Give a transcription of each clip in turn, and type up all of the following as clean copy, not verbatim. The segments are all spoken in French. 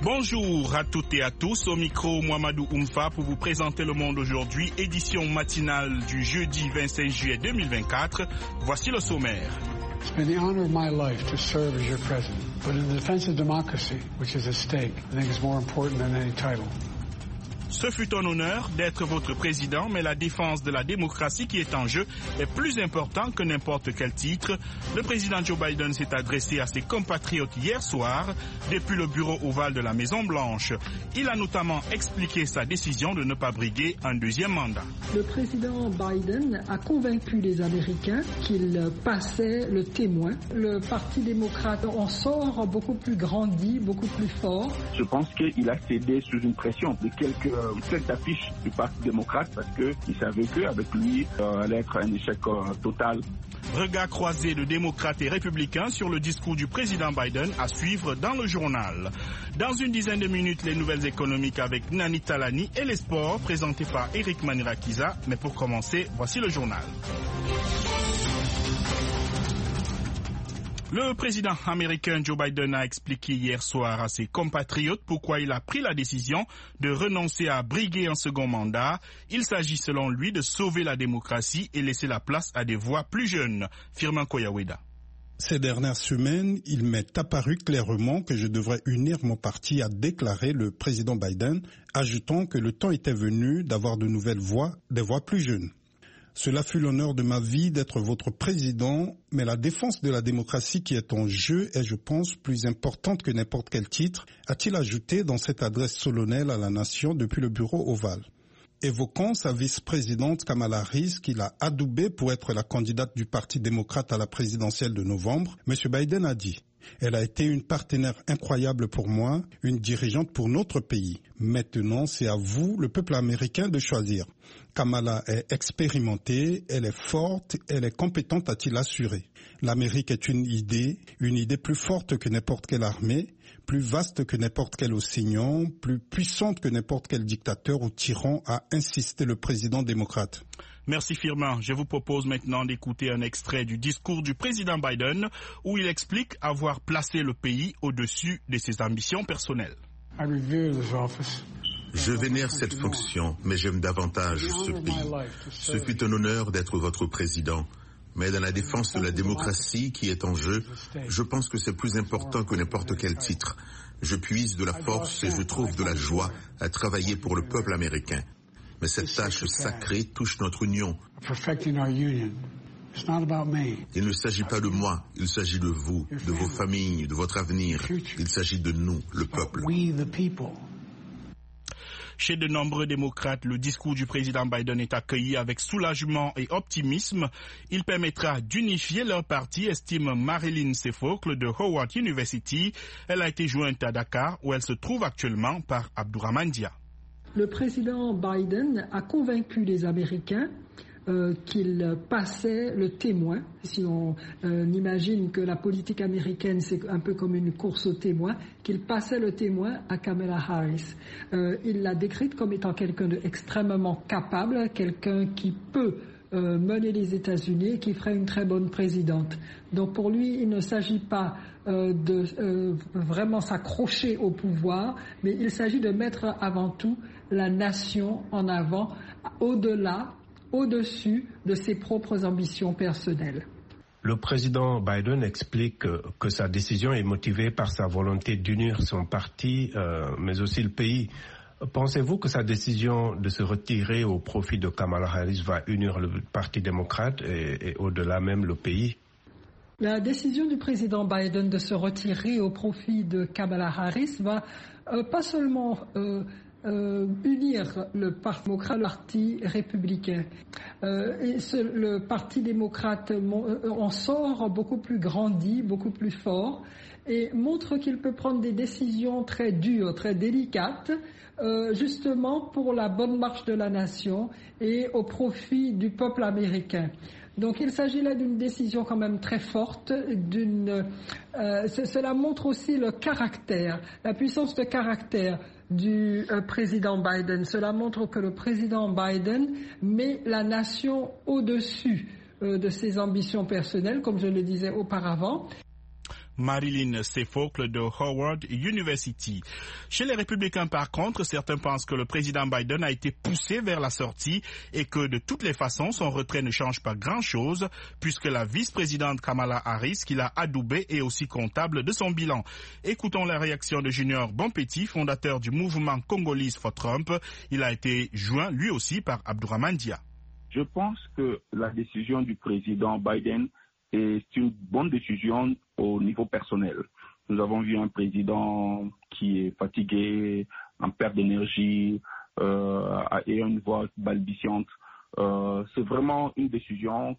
Bonjour à toutes et à tous, au micro Mohamedou Oumfa pour vous présenter Le Monde aujourd'hui, édition matinale du jeudi 25 juillet 2024. Voici le sommaire. It's been the honor of my life to serve as your president, but in the defense of democracy, which is at stake, I think it's more important than any title. Ce fut un honneur d'être votre président, mais la défense de la démocratie qui est en jeu est plus important que n'importe quel titre. Le président Joe Biden s'est adressé à ses compatriotes hier soir depuis le bureau ovale de la Maison-Blanche. Il a notamment expliqué sa décision de ne pas briguer un deuxième mandat. Le président Biden a convaincu les Américains qu'il passait le témoin. Le Parti démocrate en sort beaucoup plus grandi, beaucoup plus fort. Je pense qu'il a cédé sous une pression de quelques tête d'affiche du Parti démocrate parce qu'il savait qu'avec lui, allait être un échec total. Regard croisé de démocrates et républicains sur le discours du président Biden à suivre dans le journal. Dans une dizaine de minutes, les nouvelles économiques avec Nani Talani et les sports présentés par Eric Manirakiza. Mais pour commencer, voici le journal. Le président américain Joe Biden a expliqué hier soir à ses compatriotes pourquoi il a pris la décision de renoncer à briguer un second mandat. Il s'agit selon lui de sauver la démocratie et laisser la place à des voix plus jeunes. Firmin Koyaweda. Ces dernières semaines, il m'est apparu clairement que je devrais unir mon parti, a déclaré le président Biden, ajoutant que le temps était venu d'avoir de nouvelles voix, des voix plus jeunes. Cela fut l'honneur de ma vie d'être votre président, mais la défense de la démocratie qui est en jeu est, je pense, plus importante que n'importe quel titre, a-t-il ajouté dans cette adresse solennelle à la nation depuis le bureau ovale. Évoquant sa vice-présidente Kamala Harris, qu'il a adoubée pour être la candidate du Parti démocrate à la présidentielle de novembre, M. Biden a dit « Elle a été une partenaire incroyable pour moi, une dirigeante pour notre pays. Maintenant, c'est à vous, le peuple américain, de choisir. Kamala est expérimentée, elle est forte, elle est compétente, a-t-il assuré. L'Amérique est une idée plus forte que n'importe quelle armée, plus vaste que n'importe quel océan, plus puissante que n'importe quel dictateur ou tyran, a insisté le président démocrate. » Merci Firmin. Je vous propose maintenant d'écouter un extrait du discours du président Biden où il explique avoir placé le pays au-dessus de ses ambitions personnelles. Je vénère cette fonction, mais j'aime davantage ce pays. Ce fut un honneur d'être votre président. Mais dans la défense de la démocratie qui est en jeu, je pense que c'est plus important que n'importe quel titre. Je puise de la force et je trouve de la joie à travailler pour le peuple américain. Mais cette tâche sacrée touche notre union. Il ne s'agit pas de moi, il s'agit de vous, de vos familles, de votre avenir. Il s'agit de nous, le peuple. Chez de nombreux démocrates, le discours du président Biden est accueilli avec soulagement et optimisme. Il permettra d'unifier leur parti, estime Marilyn Sefocle de Howard University. Elle a été jointe à Dakar, où elle se trouve actuellement, par Abdourahmane Dia. Le président Biden a convaincu les Américains qu'il passait le témoin. Si on imagine que la politique américaine, c'est un peu comme une course au témoin, qu'il passait le témoin à Kamala Harris. Il l'a décrite comme étant quelqu'un d'extrêmement capable, quelqu'un qui peut mener les États-Unis, qui ferait une très bonne présidente. Donc pour lui, il ne s'agit pas de vraiment s'accrocher au pouvoir, mais il s'agit de mettre avant tout la nation en avant, au-dessus de ses propres ambitions personnelles. Le président Biden explique que sa décision est motivée par sa volonté d'unir son parti, mais aussi le pays. Pensez-vous que sa décision de se retirer au profit de Kamala Harris va unir le Parti démocrate et au-delà même le pays? La décision du président Biden de se retirer au profit de Kamala Harris va pas seulement unir le Parti démocrate, le Parti républicain. Le Parti démocrate en sort beaucoup plus grandi, beaucoup plus fort, et montre qu'il peut prendre des décisions très dures, très délicates, justement pour la bonne marche de la nation et au profit du peuple américain. Donc il s'agit là d'une décision quand même très forte. Cela montre aussi le caractère, la puissance de caractère du président Biden. Cela montre que le président Biden met la nation au-dessus de ses ambitions personnelles, comme je le disais auparavant. Marilyn Sefocle de Howard University. Chez les républicains, par contre, certains pensent que le président Biden a été poussé vers la sortie et que de toutes les façons, son retrait ne change pas grand-chose puisque la vice-présidente Kamala Harris, qui l'a adoubé, est aussi comptable de son bilan. Écoutons la réaction de Junior Bonpetit, fondateur du mouvement Congolese for Trump. Il a été joint lui aussi par Abdourahmane Dia. Je pense que la décision du président Biden est une bonne décision au niveau personnel. Nous avons vu un président qui est fatigué, en perte d'énergie et une voix balbutiante. C'est vraiment une décision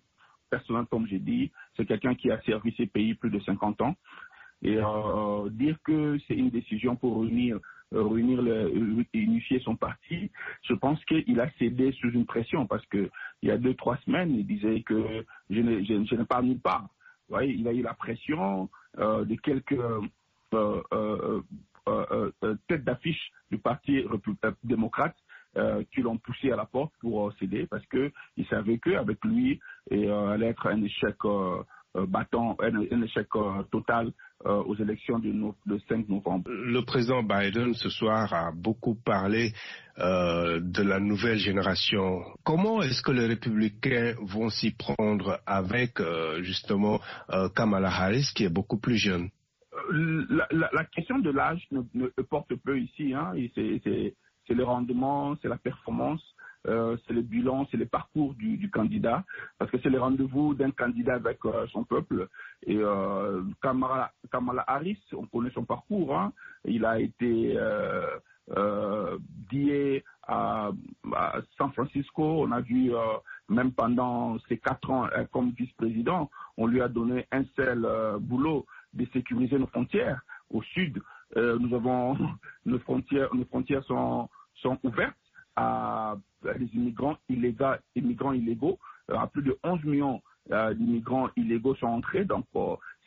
personnelle, comme j'ai dit. C'est quelqu'un qui a servi ses pays plus de 50 ans. Et dire que c'est une décision pour unifier son parti, je pense qu'il a cédé sous une pression parce que il y a 2-3 semaines, il disait que je ne parle nulle part. Vous voyez, il a eu la pression de quelques têtes d'affiche du parti démocrate qui l'ont poussé à la porte pour céder parce qu'il savait qu'avec lui, allait être un échec un échec total aux élections du 5 novembre. Le président Biden ce soir a beaucoup parlé de la nouvelle génération. Comment est-ce que les républicains vont s'y prendre avec justement Kamala Harris qui est beaucoup plus jeune? La question de l'âge ne porte peu ici. Hein. C'est le rendement, c'est la performance. C'est le bilan, c'est le parcours du candidat, parce que c'est le rendez-vous d'un candidat avec son peuple. Et Kamala Harris, on connaît son parcours. Hein. Il a été dié à San Francisco. On a vu, même pendant ses 4 ans comme vice-président, on lui a donné un seul boulot, de sécuriser nos frontières. Au sud, nos frontières sont ouvertes à les immigrants illégaux. À plus de 11 millions d'immigrants illégaux sont entrés. Donc,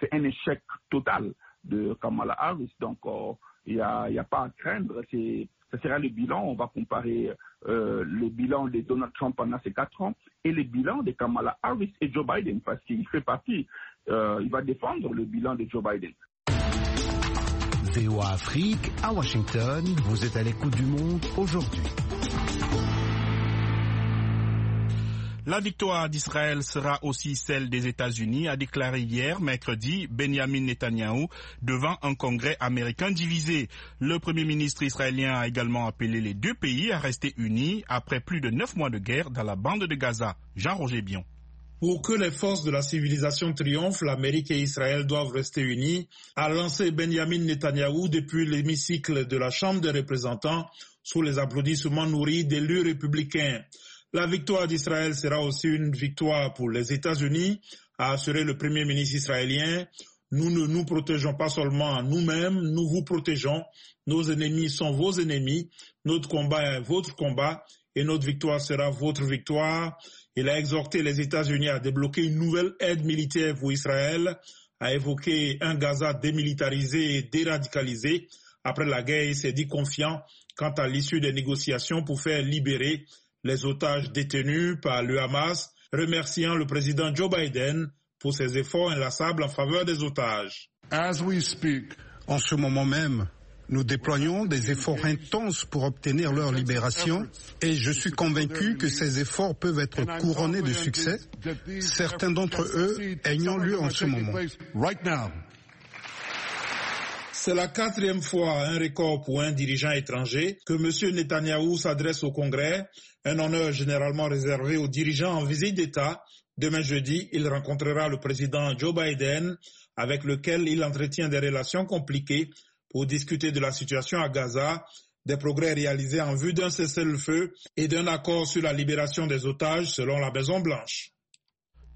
c'est un échec total de Kamala Harris. Donc, il n'y a pas à craindre. Ça sera le bilan. On va comparer le bilan de Donald Trump pendant ces 4 ans et le bilan de Kamala Harris et Joe Biden, parce qu'il fait partie. Il va défendre le bilan de Joe Biden. VOA Afrique, à Washington, vous êtes à l'écoute du monde aujourd'hui. La victoire d'Israël sera aussi celle des États-Unis, a déclaré hier, mercredi, Benjamin Netanyahou, devant un congrès américain divisé. Le Premier ministre israélien a également appelé les deux pays à rester unis après plus de 9 mois de guerre dans la bande de Gaza. Jean-Roger Bion. Pour que les forces de la civilisation triomphent, l'Amérique et Israël doivent rester unis, a lancé Benjamin Netanyahou depuis l'hémicycle de la Chambre des représentants sous les applaudissements nourris d'élus républicains. La victoire d'Israël sera aussi une victoire pour les États-Unis, a assuré le Premier ministre israélien. Nous ne nous protégeons pas seulement nous-mêmes, nous vous protégeons. Nos ennemis sont vos ennemis, notre combat est votre combat et notre victoire sera votre victoire. Il a exhorté les États-Unis à débloquer une nouvelle aide militaire pour Israël, a évoqué un Gaza démilitarisé et déradicalisé. Après la guerre, il s'est dit confiant quant à l'issue des négociations pour faire libérer les otages détenus par le Hamas, remerciant le président Joe Biden pour ses efforts inlassables en faveur des otages. En ce moment même, nous déployons des efforts intenses pour obtenir leur libération et je suis convaincu que ces efforts peuvent être couronnés de succès, certains d'entre eux ayant lieu en ce moment. C'est la 4e fois, un record pour un dirigeant étranger, que M. Netanyahou s'adresse au Congrès, un honneur généralement réservé aux dirigeants en visite d'État. Demain jeudi, il rencontrera le président Joe Biden, avec lequel il entretient des relations compliquées pour discuter de la situation à Gaza, des progrès réalisés en vue d'un cessez-le-feu et d'un accord sur la libération des otages selon la Maison-Blanche.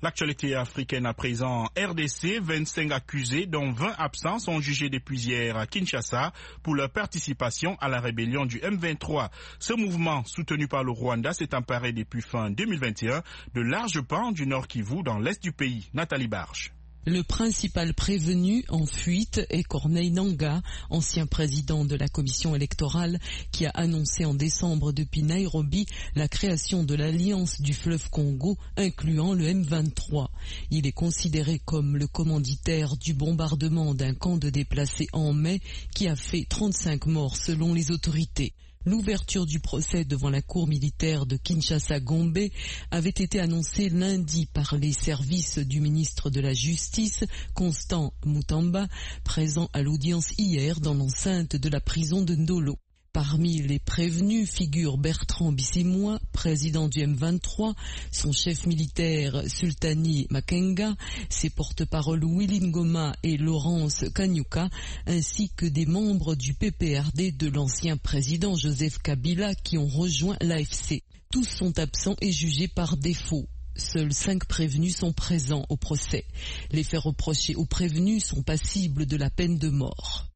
L'actualité africaine à présent. RDC, 25 accusés, dont 20 absents, sont jugés depuis hier à Kinshasa pour leur participation à la rébellion du M23. Ce mouvement, soutenu par le Rwanda, s'est emparé depuis fin 2021 de larges pans du Nord Kivu dans l'est du pays. Nathalie Barge. Le principal prévenu en fuite est Corneille Nangaa, ancien président de la commission électorale, qui a annoncé en décembre depuis Nairobi la création de l'Alliance du fleuve Congo, incluant le M23. Il est considéré comme le commanditaire du bombardement d'un camp de déplacés en mai qui a fait 35 morts selon les autorités. L'ouverture du procès devant la cour militaire de Kinshasa-Gombe avait été annoncée lundi par les services du ministre de la Justice, Constant Mutamba, présent à l'audience hier dans l'enceinte de la prison de Ndolo. Parmi les prévenus figure Bertrand Bisimwa, président du M23, son chef militaire Sultani Makenga, ses porte-paroles Willy Ngoma et Laurence Kanyuka, ainsi que des membres du PPRD de l'ancien président Joseph Kabila qui ont rejoint l'AFC. Tous sont absents et jugés par défaut. Seuls 5 prévenus sont présents au procès. Les faits reprochés aux prévenus sont passibles de la peine de mort.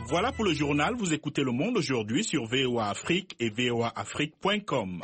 Voilà pour le journal, vous écoutez Le Monde aujourd'hui sur VOA Afrique et voaafrique.com.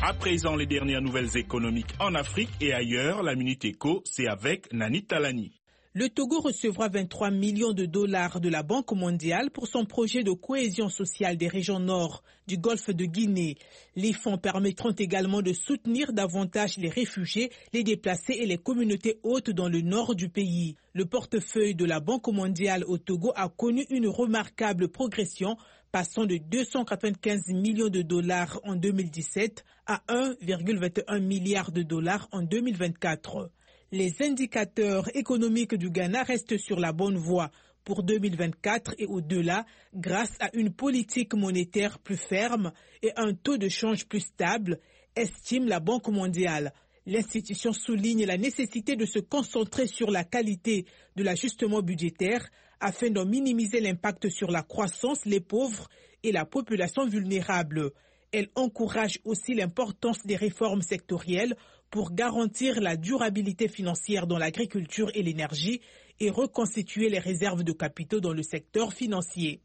À présent, les dernières nouvelles économiques en Afrique et ailleurs, la Minute Éco, c'est avec Nani Talani. Le Togo recevra 23 millions de dollars de la Banque mondiale pour son projet de cohésion sociale des régions nord du golfe de Guinée. Les fonds permettront également de soutenir davantage les réfugiés, les déplacés et les communautés hautes dans le nord du pays. Le portefeuille de la Banque mondiale au Togo a connu une remarquable progression, passant de 295 millions de dollars en 2017 à 1,21 milliard de dollars en 2024. Les indicateurs économiques du Ghana restent sur la bonne voie pour 2024 et au-delà grâce à une politique monétaire plus ferme et un taux de change plus stable, estime la Banque mondiale. L'institution souligne la nécessité de se concentrer sur la qualité de l'ajustement budgétaire afin d'en minimiser l'impact sur la croissance, les pauvres et la population vulnérable. Elle encourage aussi l'importance des réformes sectorielles pour garantir la durabilité financière dans l'agriculture et l'énergie et reconstituer les réserves de capitaux dans le secteur financier.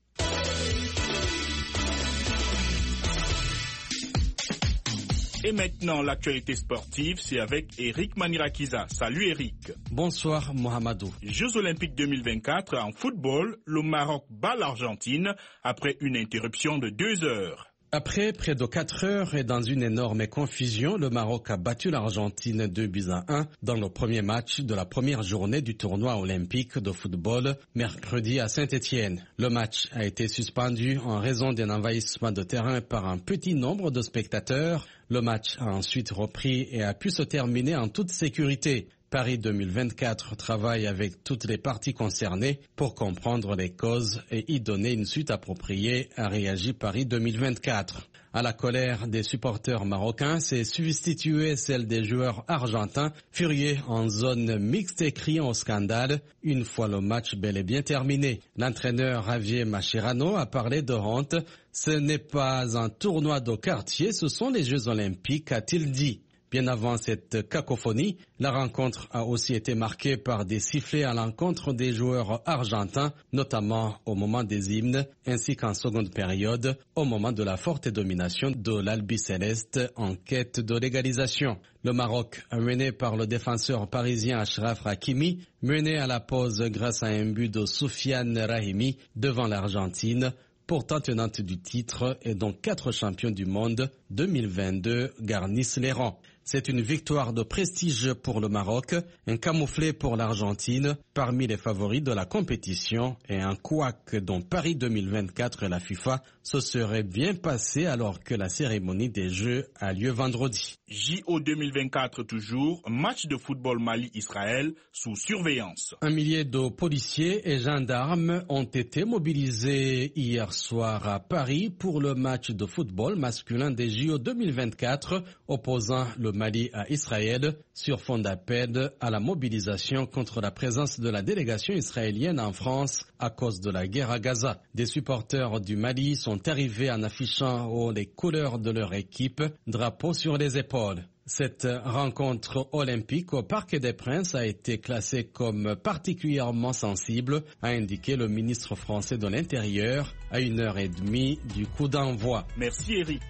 Et maintenant, l'actualité sportive, c'est avec Eric Manirakiza. Salut Eric. Bonsoir Mohamedou. Jeux Olympiques 2024 en football, le Maroc bat l'Argentine après une interruption de 2 heures. Après près de 4 heures et dans une énorme confusion, le Maroc a battu l'Argentine 2-1 dans le premier match de la première journée du tournoi olympique de football mercredi à Saint-Étienne. Le match a été suspendu en raison d'un envahissement de terrain par un petit nombre de spectateurs. Le match a ensuite repris et a pu se terminer en toute sécurité. Paris 2024 travaille avec toutes les parties concernées pour comprendre les causes et y donner une suite appropriée, a réagi Paris 2024. À la colère des supporters marocains s'est substituée celle des joueurs argentins, furieux en zone mixte et criant au scandale, une fois le match bel et bien terminé. L'entraîneur Javier Mascherano a parlé de honte. Ce n'est pas un tournoi de quartier, ce sont les Jeux Olympiques, a-t-il dit. Bien avant cette cacophonie, la rencontre a aussi été marquée par des sifflets à l'encontre des joueurs argentins, notamment au moment des hymnes, ainsi qu'en seconde période, au moment de la forte domination de l'Albi-Céleste en quête de légalisation. Le Maroc, mené par le défenseur parisien Achraf Hakimi, mené à la pause grâce à un but de Soufiane Rahimi devant l'Argentine, pourtant tenante du titre et dont 4 champions du monde 2022 garnissent les rangs. C'est une victoire de prestige pour le Maroc, un camouflet pour l'Argentine, parmi les favoris de la compétition et un couac dont Paris 2024 et la FIFA se seraient bien passés alors que la cérémonie des Jeux a lieu vendredi. JO 2024 toujours, match de football Mali-Israël sous surveillance. 1 millier de policiers et gendarmes ont été mobilisés hier soir à Paris pour le match de football masculin des JO 2024 opposant le Mali à Israël sur fond d'appel à la mobilisation contre la présence de la délégation israélienne en France à cause de la guerre à Gaza. Des supporters du Mali sont arrivés en affichant haut les couleurs de leur équipe, drapeau sur les épaules. Cette rencontre olympique au Parc des Princes a été classée comme particulièrement sensible, a indiqué le ministre français de l'Intérieur à 1h30 du coup d'envoi. Merci Eric.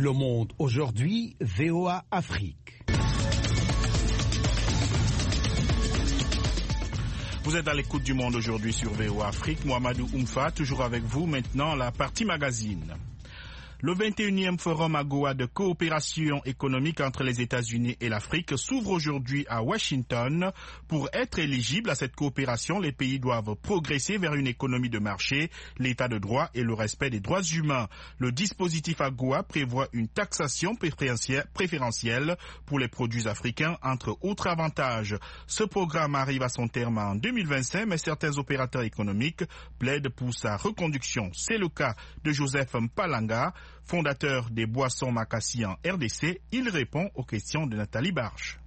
Le Monde aujourd'hui, VOA Afrique. Vous êtes à l'écoute du Monde aujourd'hui sur VOA Afrique. Mohamedou Oumfa, toujours avec vous. Maintenant, la partie magazine. Le 21e forum AGOA de coopération économique entre les États-Unis et l'Afrique s'ouvre aujourd'hui à Washington. Pour être éligible à cette coopération, les pays doivent progresser vers une économie de marché, l'état de droit et le respect des droits humains. Le dispositif AGOA prévoit une taxation préférentielle pour les produits africains, entre autres avantages. Ce programme arrive à son terme en 2025, mais certains opérateurs économiques plaident pour sa reconduction. C'est le cas de Joseph Mpalanga, fondateur des boissons Makassi en RDC. Il répond aux questions de Nathalie Barche.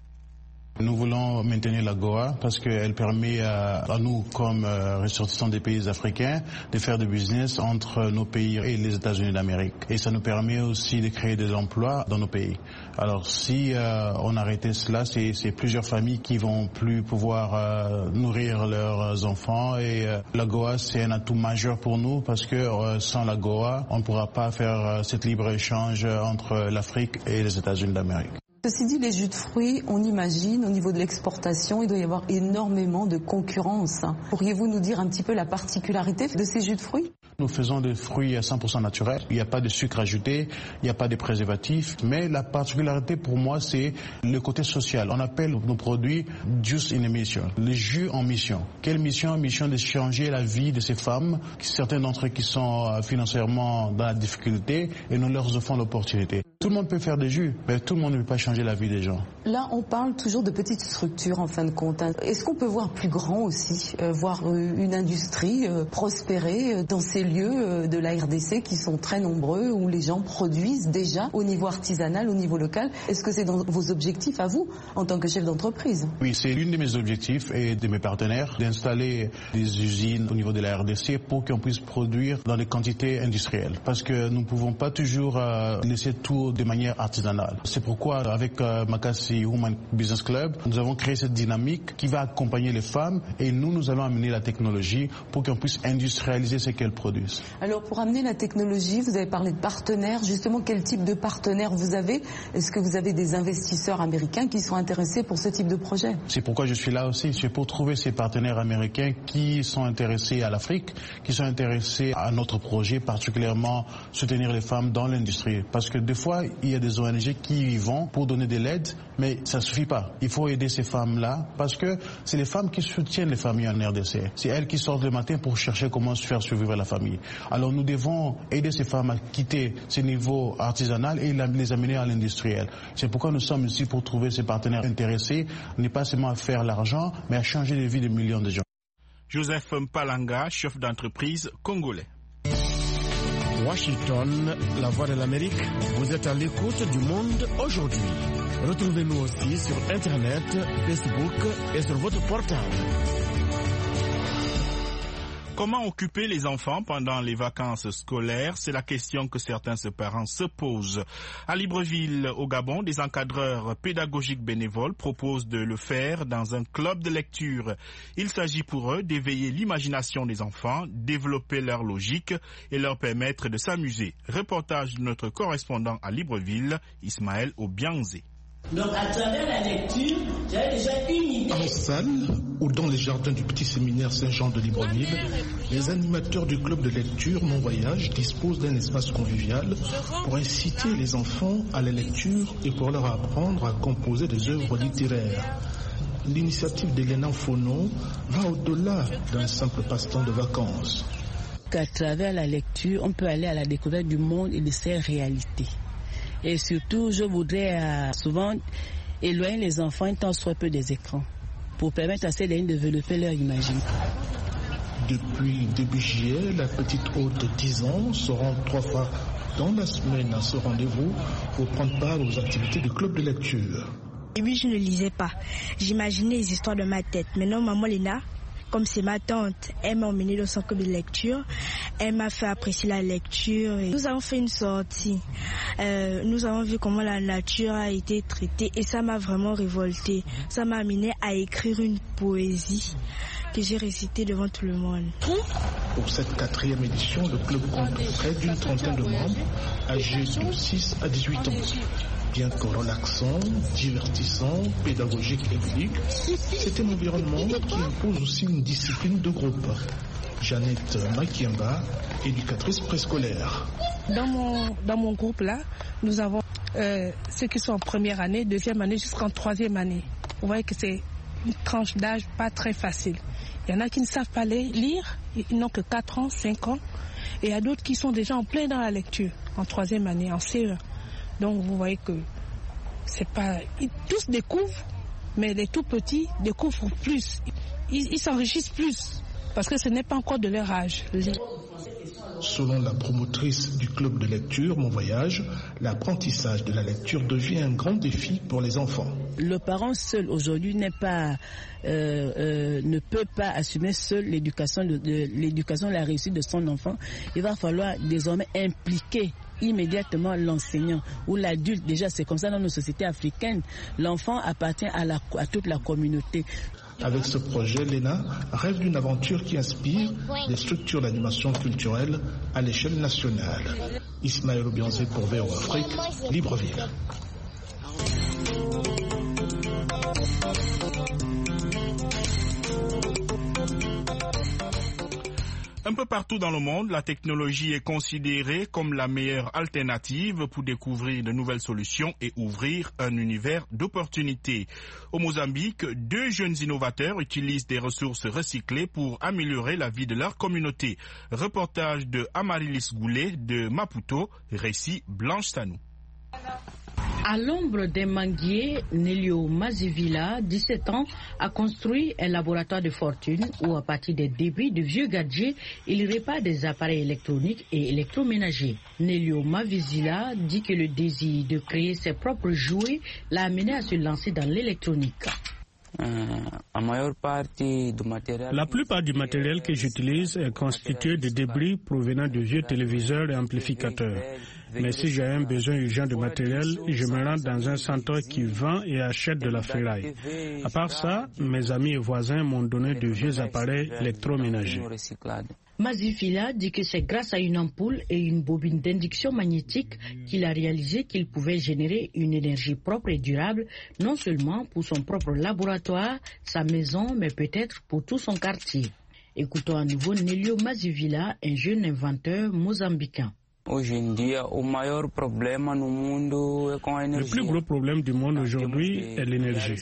Nous voulons maintenir l'AGOA parce qu'elle permet à nous, comme ressortissants des pays africains, de faire du business entre nos pays et les États-Unis d'Amérique. Et ça nous permet aussi de créer des emplois dans nos pays. Alors si on arrêtait cela, c'est plusieurs familles qui vont plus pouvoir nourrir leurs enfants. Et l'AGOA, c'est un atout majeur pour nous parce que sans l'AGOA, on ne pourra pas faire cet libre-échange entre l'Afrique et les États-Unis d'Amérique. Ceci dit, les jus de fruits, on imagine, au niveau de l'exportation, il doit y avoir énormément de concurrence. Pourriez-vous nous dire un petit peu la particularité de ces jus de fruits ? Nous faisons des fruits à 100% naturels. Il n'y a pas de sucre ajouté, il n'y a pas de préservatifs. Mais la particularité pour moi, c'est le côté social. On appelle nos produits « juice in a mission », les jus en mission. Quelle mission ? Mission de changer la vie de ces femmes, certains d'entre eux qui sont financièrement dans la difficulté, et nous leur offrons l'opportunité. Tout le monde peut faire des jus, mais tout le monde ne peut pas changer la vie des gens. Là, on parle toujours de petites structures en fin de compte. Est-ce qu'on peut voir plus grand aussi, voir une industrie prospérer dans ces lieux de la RDC qui sont très nombreux, où les gens produisent déjà au niveau artisanal, au niveau local? Est-ce que c'est dans vos objectifs à vous, en tant que chef d'entreprise? Oui, c'est l'une de mes objectifs et de mes partenaires, d'installer des usines au niveau de la RDC pour qu'on puisse produire dans des quantités industrielles. Parce que nous ne pouvons pas toujours laisser tout de manière artisanale. C'est pourquoi avec Makassi Women Business Club, nous avons créé cette dynamique qui va accompagner les femmes et nous allons amener la technologie pour qu'on puisse industrialiser ce qu'elles produisent. Alors pour amener la technologie, vous avez parlé de partenaires. Justement, quel type de partenaires vous avez? Est-ce que vous avez des investisseurs américains qui sont intéressés pour ce type de projet? C'est pourquoi je suis là aussi. C'est pour trouver ces partenaires américains qui sont intéressés à l'Afrique, qui sont intéressés à notre projet, particulièrement soutenir les femmes dans l'industrie. Parce que des fois, il y a des ONG qui y vont pour donner de l'aide, mais ça ne suffit pas. Il faut aider ces femmes-là parce que c'est les femmes qui soutiennent les familles en RDC. C'est elles qui sortent le matin pour chercher comment se faire survivre la famille. Alors nous devons aider ces femmes à quitter ce niveau artisanal et les amener à l'industriel. C'est pourquoi nous sommes ici pour trouver ces partenaires intéressés, n'est pas seulement à faire l'argent, mais à changer les vies de millions de gens. Joseph Mpalanga, chef d'entreprise congolais. Washington, la voix de l'Amérique, vous êtes à l'écoute du Monde aujourd'hui. Retrouvez-nous aussi sur Internet, Facebook et sur votre portable. Comment occuper les enfants pendant les vacances scolaires? C'est la question que certains parents se posent. À Libreville, au Gabon, des encadreurs pédagogiques bénévoles proposent de le faire dans un club de lecture. Il s'agit pour eux d'éveiller l'imagination des enfants, développer leur logique et leur permettre de s'amuser. Reportage de notre correspondant à Libreville, Ismaël Obianzé. Donc à travers la lecture, j'avais déjà une idée. En salle ou dans les jardins du petit séminaire Saint-Jean de Libreville, les animateurs du club de lecture Mon Voyage disposent d'un espace convivial pour inciter les enfants à la lecture et pour leur apprendre à composer des œuvres littéraires. L'initiative d'Elena Fono va au-delà d'un simple passe-temps de vacances. À travers la lecture, on peut aller à la découverte du monde et de ses réalités. Et surtout, je voudrais souvent éloigner les enfants un temps soit peu des écrans pour permettre à ces derniers de développer leur imaginaire. Depuis début juillet, la petite hôte de 10 ans se rend 3 fois dans la semaine à ce rendez-vous pour prendre part aux activités du club de lecture. Et oui, je ne lisais pas. J'imaginais les histoires de ma tête. Maintenant, maman Léna, comme c'est ma tante, elle m'a emmenée dans son club de lecture. Elle m'a fait apprécier la lecture. Et nous avons fait une sortie. Nous avons vu comment la nature a été traitée et ça m'a vraiment révoltée. Ça m'a amené à écrire une poésie que j'ai récitée devant tout le monde. Pour cette 4e édition, le club compte près d'une trentaine de membres âgés de 6 à 18 ans. Bien que relaxant, divertissant, pédagogique et ludique, c'est un environnement qui impose aussi une discipline de groupe. Jeannette Makiemba, éducatrice préscolaire. Dans mon groupe là, nous avons ceux qui sont en première année, deuxième année jusqu'en troisième année. Vous voyez que c'est une tranche d'âge pas très facile. Il y en a qui ne savent pas lire, ils n'ont que 4 ans, 5 ans. Et il y a d'autres qui sont déjà en plein dans la lecture, en troisième année, en CE1. Donc vous voyez que c'est pas... Tous découvrent, mais les tout petits découvrent plus. Ils s'enrichissent plus, parce que ce n'est pas encore de leur âge. Selon la promotrice du club de lecture Mon Voyage, l'apprentissage de la lecture devient un grand défi pour les enfants. Le parent seul aujourd'hui ne peut pas assumer seul l'éducation, la réussite de son enfant. Il va falloir désormais impliquer immédiatement l'enseignant ou l'adulte. Déjà, c'est comme ça dans nos sociétés africaines. L'enfant appartient à toute la communauté. Avec ce projet, l'ENA rêve d'une aventure qui inspire des structures d'animation culturelle à l'échelle nationale. Ismaël Obianzé pour VO Afrique, Libreville. Un peu partout dans le monde, la technologie est considérée comme la meilleure alternative pour découvrir de nouvelles solutions et ouvrir un univers d'opportunités. Au Mozambique, 2 jeunes innovateurs utilisent des ressources recyclées pour améliorer la vie de leur communauté. Reportage de Amarilis Goulet de Maputo, récit Blanche Sanou. À l'ombre des manguiers, Nelio Mazivila, 17 ans, a construit un laboratoire de fortune où, à partir des débris de vieux gadgets, il répare des appareils électroniques et électroménagers. Nelio Mazivila dit que le désir de créer ses propres jouets l'a amené à se lancer dans l'électronique. La plupart du matériel que j'utilise est constitué de débris provenant de vieux téléviseurs et amplificateurs. Mais si j'ai un besoin urgent de matériel, je me rends dans un centre qui vend et achète de la ferraille. À part ça, mes amis et voisins m'ont donné de vieux appareils électroménagers. Mazifila dit que c'est grâce à une ampoule et une bobine d'induction magnétique qu'il a réalisé qu'il pouvait générer une énergie propre et durable, non seulement pour son propre laboratoire, sa maison, mais peut-être pour tout son quartier. Écoutons à nouveau Nelio Mazivila, un jeune inventeur mozambicain. Le plus gros problème du monde aujourd'hui est l'énergie.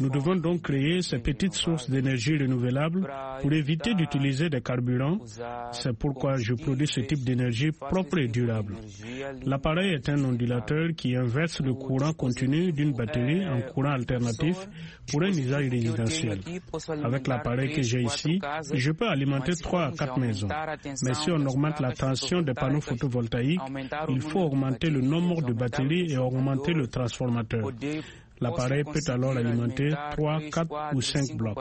Nous devons donc créer ces petites sources d'énergie renouvelable pour éviter d'utiliser des carburants. C'est pourquoi je produis ce type d'énergie propre et durable. L'appareil est un ondulateur qui inverse le courant continu d'une batterie en courant alternatif pour un usage résidentiel. Avec l'appareil que j'ai ici, je peux alimenter 3 à 4 maisons. Mais si on augmente la tension des panneaux photovoltaïques, il faut augmenter le nombre de batteries et augmenter le transformateur. L'appareil peut alors alimenter 3, 4 ou 5 blocs.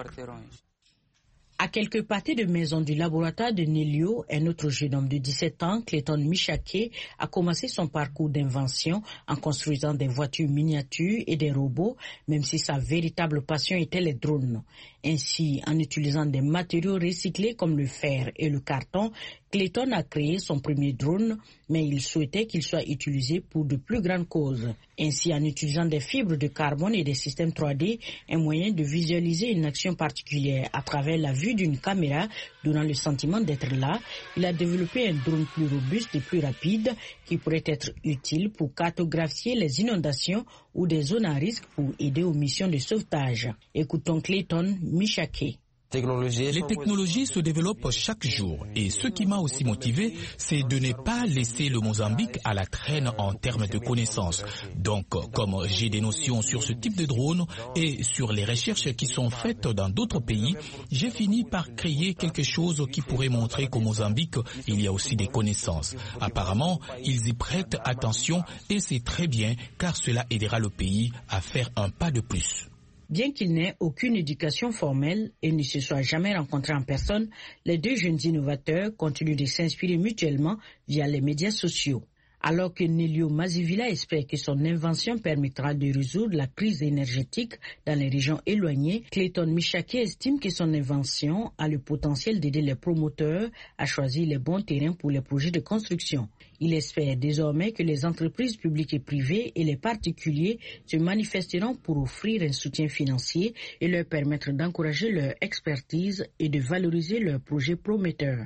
À quelques pâtés de maison du laboratoire de Nelio, un autre jeune homme de 17 ans, Clayton Michake, a commencé son parcours d'invention en construisant des voitures miniatures et des robots, même si sa véritable passion était les drones. Ainsi, en utilisant des matériaux recyclés comme le fer et le carton, Clayton a créé son premier drone, mais il souhaitait qu'il soit utilisé pour de plus grandes causes. Ainsi, en utilisant des fibres de carbone et des systèmes 3D, un moyen de visualiser une action particulière à travers la vue d'une caméra, donnant le sentiment d'être là, il a développé un drone plus robuste et plus rapide qui pourrait être utile pour cartographier les inondations ou des zones à risque pour aider aux missions de sauvetage. Écoutons Clayton Michake. Les technologies se développent chaque jour et ce qui m'a aussi motivé, c'est de ne pas laisser le Mozambique à la traîne en termes de connaissances. Donc, comme j'ai des notions sur ce type de drone et sur les recherches qui sont faites dans d'autres pays, j'ai fini par créer quelque chose qui pourrait montrer qu'au Mozambique, il y a aussi des connaissances. Apparemment, ils y prêtent attention et c'est très bien car cela aidera le pays à faire un pas de plus. Bien qu'ils n'aient aucune éducation formelle et ne se soient jamais rencontrés en personne, les 2 jeunes innovateurs continuent de s'inspirer mutuellement via les médias sociaux. Alors que Nelio Mazivila espère que son invention permettra de résoudre la crise énergétique dans les régions éloignées, Clayton Michaki estime que son invention a le potentiel d'aider les promoteurs à choisir les bons terrains pour les projets de construction. Il espère désormais que les entreprises publiques et privées et les particuliers se manifesteront pour offrir un soutien financier et leur permettre d'encourager leur expertise et de valoriser leurs projets prometteurs.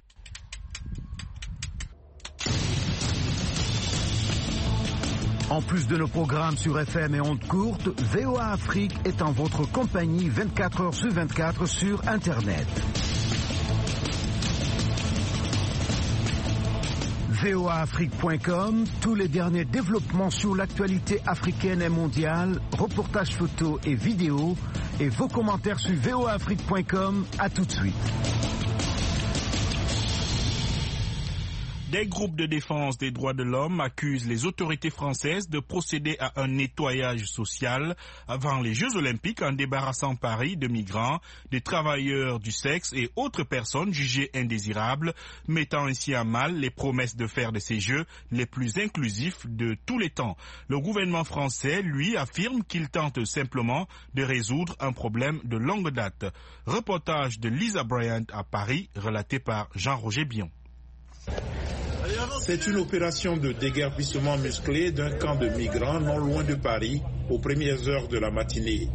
En plus de nos programmes sur FM et ondes courtes, VOA Afrique est en votre compagnie 24 heures sur 24 sur Internet. voaafrique.com, tous les derniers développements sur l'actualité africaine et mondiale, reportages photos et vidéos, et vos commentaires sur voaafrique.com. À tout de suite. Des groupes de défense des droits de l'homme accusent les autorités françaises de procéder à un nettoyage social avant les Jeux Olympiques en débarrassant Paris de migrants, de travailleurs du sexe et autres personnes jugées indésirables, mettant ainsi à mal les promesses de faire de ces Jeux les plus inclusifs de tous les temps. Le gouvernement français, lui, affirme qu'il tente simplement de résoudre un problème de longue date. Reportage de Lisa Bryant à Paris, relaté par Jean-Roger Bion. C'est une opération de déguerpissement musclé d'un camp de migrants non loin de Paris aux premières heures de la matinée.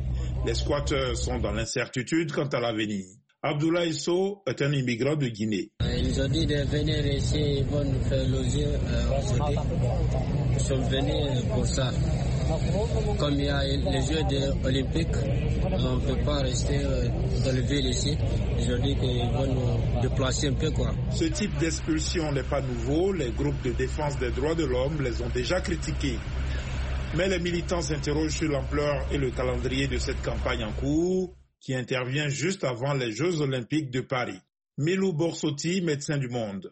Les squatteurs sont dans l'incertitude quant à l'avenir. Abdoulaye Sow est un immigrant de Guinée. Ils ont dit de venir ici, ils vont nous faire loger aujourd'hui. Nous sommes venus pour ça. Comme il y a les Jeux olympiques, on ne peut pas rester dans le ville ici. Ils ont dit qu'ils vont nous déplacer un peu, quoi. Ce type d'expulsion n'est pas nouveau. Les groupes de défense des droits de l'homme les ont déjà critiqués. Mais les militants s'interrogent sur l'ampleur et le calendrier de cette campagne en cours qui intervient juste avant les Jeux olympiques de Paris. Milou Borsotti, médecin du Monde.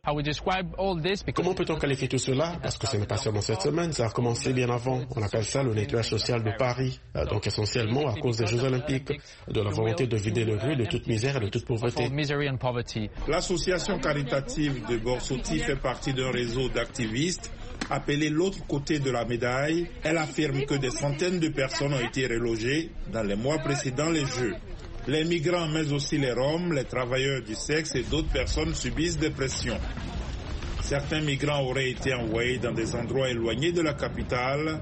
Comment peut-on qualifier tout cela? Parce que ce n'est pas seulement cette semaine, ça a commencé bien avant. On appelle ça le nettoyage social de Paris. Donc essentiellement à cause des Jeux Olympiques, de la volonté de vider le rue de toute misère et de toute pauvreté. L'association caritative de Borsotti fait partie d'un réseau d'activistes appelé l'autre côté de la médaille. Elle affirme que des centaines de personnes ont été relogées dans les mois précédant les Jeux. Les migrants, mais aussi les Roms, les travailleurs du sexe et d'autres personnes subissent des pressions. Certains migrants auraient été envoyés dans des endroits éloignés de la capitale.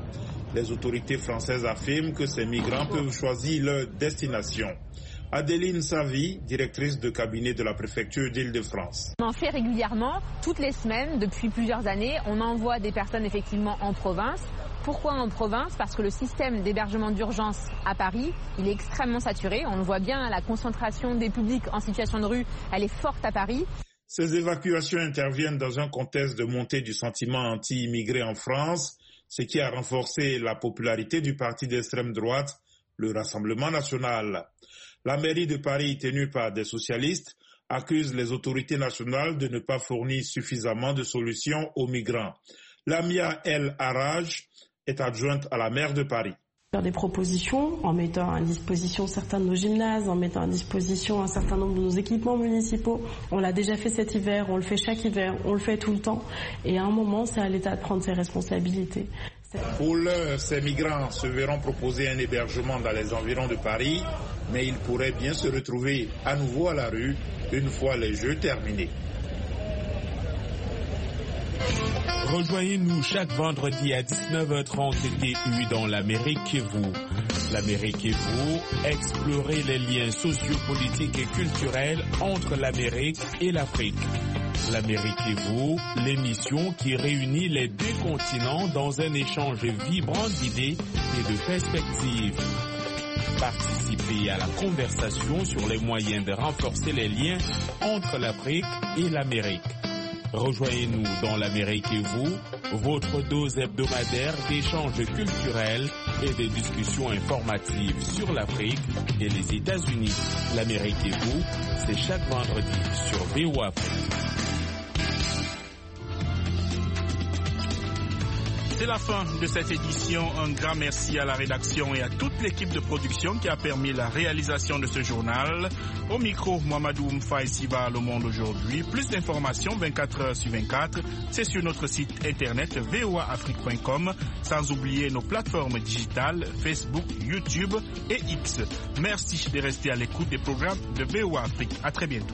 Les autorités françaises affirment que ces migrants peuvent choisir leur destination. Adéline Savy, directrice de cabinet de la préfecture d'Île-de-France. On en fait régulièrement, toutes les semaines, depuis plusieurs années. On envoie des personnes effectivement en province. Pourquoi en province? Parce que le système d'hébergement d'urgence à Paris, il est extrêmement saturé. On le voit bien, la concentration des publics en situation de rue, elle est forte à Paris. Ces évacuations interviennent dans un contexte de montée du sentiment anti-immigré en France, ce qui a renforcé la popularité du parti d'extrême droite, le Rassemblement national. La mairie de Paris, tenue par des socialistes, accuse les autorités nationales de ne pas fournir suffisamment de solutions aux migrants. Lamia El Haraj est adjointe à la maire de Paris. Faire des propositions en mettant à disposition certains de nos gymnases, en mettant à disposition un certain nombre de nos équipements municipaux. On l'a déjà fait cet hiver, on le fait chaque hiver, on le fait tout le temps. Et à un moment, c'est à l'État de prendre ses responsabilités. Pour l'heure, ces migrants se verront proposer un hébergement dans les environs de Paris, mais ils pourraient bien se retrouver à nouveau à la rue une fois les Jeux terminés. Rejoignez-nous chaque vendredi à 19h30 TU dans l'Amérique et vous. L'Amérique et vous, explorez les liens sociopolitiques et culturels entre l'Amérique et l'Afrique. L'Amérique et vous, l'émission qui réunit les deux continents dans un échange vibrant d'idées et de perspectives. Participez à la conversation sur les moyens de renforcer les liens entre l'Afrique et l'Amérique. Rejoignez-nous dans l'Amérique et vous, votre dose hebdomadaire d'échanges culturels et de discussions informatives sur l'Afrique et les États-Unis. L'Amérique et vous, c'est chaque vendredi sur VOA Afrique. C'est la fin de cette édition. Un grand merci à la rédaction et à toute l'équipe de production qui a permis la réalisation de ce journal. Au micro, Mohamedou Mfaye Siva, Le Monde aujourd'hui. Plus d'informations 24 heures sur 24, c'est sur notre site internet voaafrique.com, sans oublier nos plateformes digitales Facebook, YouTube et X. Merci de rester à l'écoute des programmes de VOA Afrique. À très bientôt.